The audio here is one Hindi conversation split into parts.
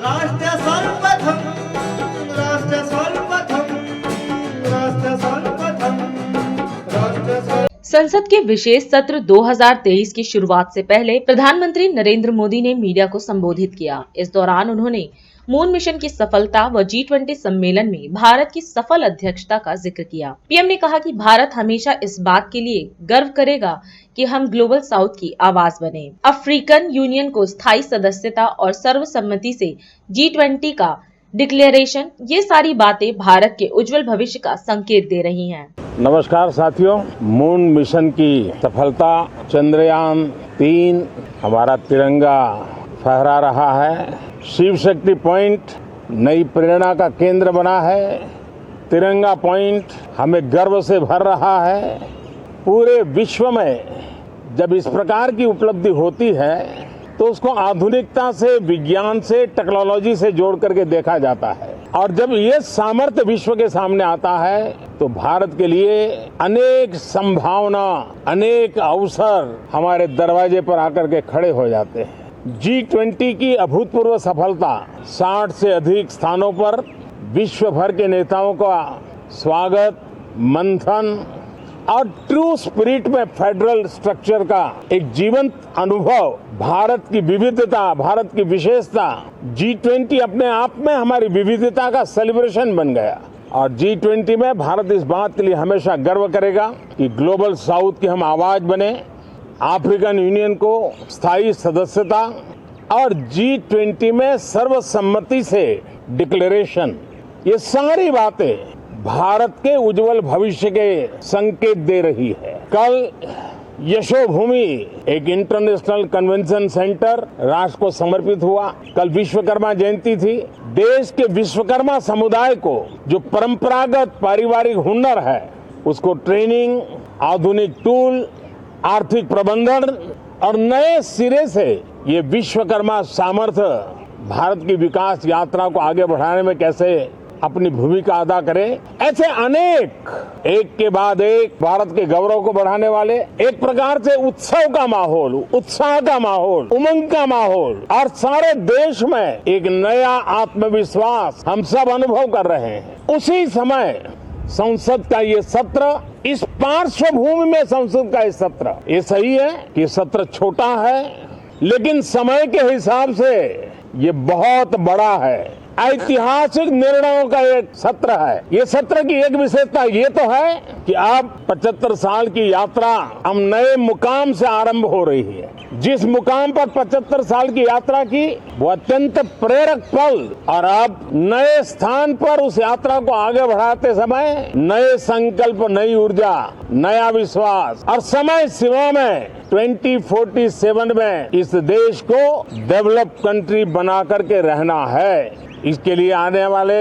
राष्ट्र सर्वप्रथम राष्ट्र सर्वप्रथम राष्ट्र सर्वप्रथम राष्ट्र सर्व। संसद के विशेष सत्र 2023 की शुरुआत से पहले प्रधानमंत्री नरेंद्र मोदी ने मीडिया को संबोधित किया। इस दौरान उन्होंने मून मिशन की सफलता व G20 सम्मेलन में भारत की सफल अध्यक्षता का जिक्र किया। पीएम ने कहा कि भारत हमेशा इस बात के लिए गर्व करेगा कि हम ग्लोबल साउथ की आवाज बने। अफ्रीकन यूनियन को स्थायी सदस्यता और सर्वसम्मति से G20 का डिक्लेरेशन, ये सारी बातें भारत के उज्जवल भविष्य का संकेत दे रही हैं। नमस्कार साथियों, मून मिशन की सफलता, चंद्रयान 3 हमारा तिरंगा फहरा रहा है। शिव शक्ति पॉइंट नई प्रेरणा का केंद्र बना है। तिरंगा पॉइंट हमें गर्व से भर रहा है। पूरे विश्व में जब इस प्रकार की उपलब्धि होती है तो उसको आधुनिकता से, विज्ञान से, टेक्नोलॉजी से जोड़ करके देखा जाता है। और जब ये सामर्थ्य विश्व के सामने आता है तो भारत के लिए अनेक संभावना, अनेक अवसर हमारे दरवाजे पर आकर के खड़े हो जाते हैं। G20 की अभूतपूर्व सफलता, 60 से अधिक स्थानों पर विश्व भर के नेताओं का स्वागत, मंथन और ट्रू स्पिरिट में फेडरल स्ट्रक्चर का एक जीवंत अनुभव, भारत की विविधता, भारत की विशेषता, G20 अपने आप में हमारी विविधता का सेलिब्रेशन बन गया। और G20 में भारत इस बात के लिए हमेशा गर्व करेगा कि ग्लोबल साउथ की हम आवाज बने। अफ्रीकन यूनियन को स्थायी सदस्यता और G20 में सर्वसम्मति से डिक्लेरेशन, ये सारी बातें भारत के उज्जवल भविष्य के संकेत दे रही है। कल यशोभूमि एक इंटरनेशनल कन्वेंशन सेंटर राष्ट्र को समर्पित हुआ। कल विश्वकर्मा जयंती थी। देश के विश्वकर्मा समुदाय को जो परंपरागत पारिवारिक हुनर है उसको ट्रेनिंग, आधुनिक टूल, आर्थिक प्रबंधन और नए सिरे से ये विश्वकर्मा सामर्थ्य भारत की विकास यात्रा को आगे बढ़ाने में कैसे अपनी भूमिका अदा करे। ऐसे अनेक एक के बाद एक भारत के गौरव को बढ़ाने वाले, एक प्रकार से उत्सव का माहौल, उत्साह का माहौल, उमंग का माहौल और सारे देश में एक नया आत्मविश्वास हम सब अनुभव कर रहे हैं। उसी समय संसद का ये सत्र, इस पार्श्वभूमि में संसद का ये सत्र, ये सही है कि सत्र छोटा है लेकिन समय के हिसाब से ये बहुत बड़ा है। ऐतिहासिक निर्णयों का एक सत्र है। ये सत्र की एक विशेषता ये तो है कि अब 75 साल की यात्रा हम नए मुकाम से आरंभ हो रही है। जिस मुकाम पर 75 साल की यात्रा की वो अत्यंत प्रेरक पल, और अब नए स्थान पर उस यात्रा को आगे बढ़ाते समय नए संकल्प, नई ऊर्जा, नया विश्वास और समय सीमा में 2047 में इस देश को डेवलप कंट्री बना करके रहना है। इसके लिए आने वाले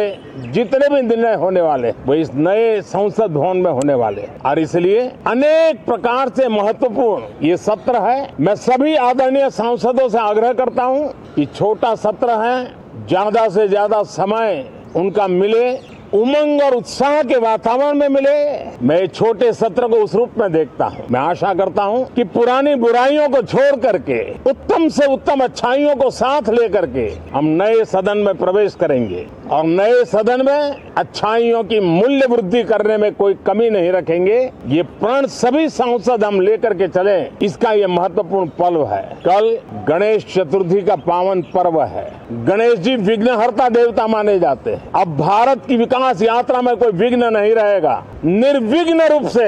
जितने भी निर्णय होने वाले वो इस नए संसद भवन में होने वाले, और इसलिए अनेक प्रकार से महत्वपूर्ण ये सत्र है। मैं सभी आदरणीय सांसदों से आग्रह करता हूं कि छोटा सत्र है, ज्यादा से ज्यादा समय उनका मिले, उमंग और उत्साह के वातावरण में मिले। मैं छोटे सत्र को उस रूप में देखता हूं। मैं आशा करता हूं कि पुरानी बुराइयों को छोड़ करके उत्तम से उत्तम अच्छाइयों को साथ लेकर के हम नए सदन में प्रवेश करेंगे और नए सदन में अच्छाइयों की मूल्य वृद्धि करने में कोई कमी नहीं रखेंगे। ये प्रण सभी सांसद हम लेकर के चले, इसका ये महत्वपूर्ण पल है। कल गणेश चतुर्थी का पावन पर्व है। गणेश जी विघ्नहर्ता देवता माने जाते हैं। अब भारत की विकास यात्रा में कोई विघ्न नहीं रहेगा। निर्विघ्न रूप से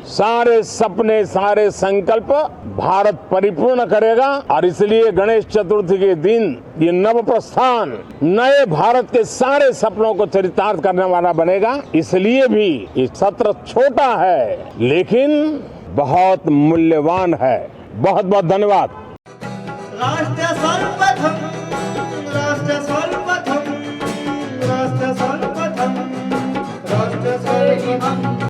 सारे सपने, सारे संकल्प भारत परिपूर्ण करेगा, और इसलिए गणेश चतुर्थी के दिन ये नव प्रस्थान नए भारत के सारे सपनों को चरितार्थ करने वाला बनेगा। इसलिए भी ये सत्र छोटा है लेकिन बहुत मूल्यवान है। बहुत बहुत धन्यवाद। राष्ट्र सर्वप्रथम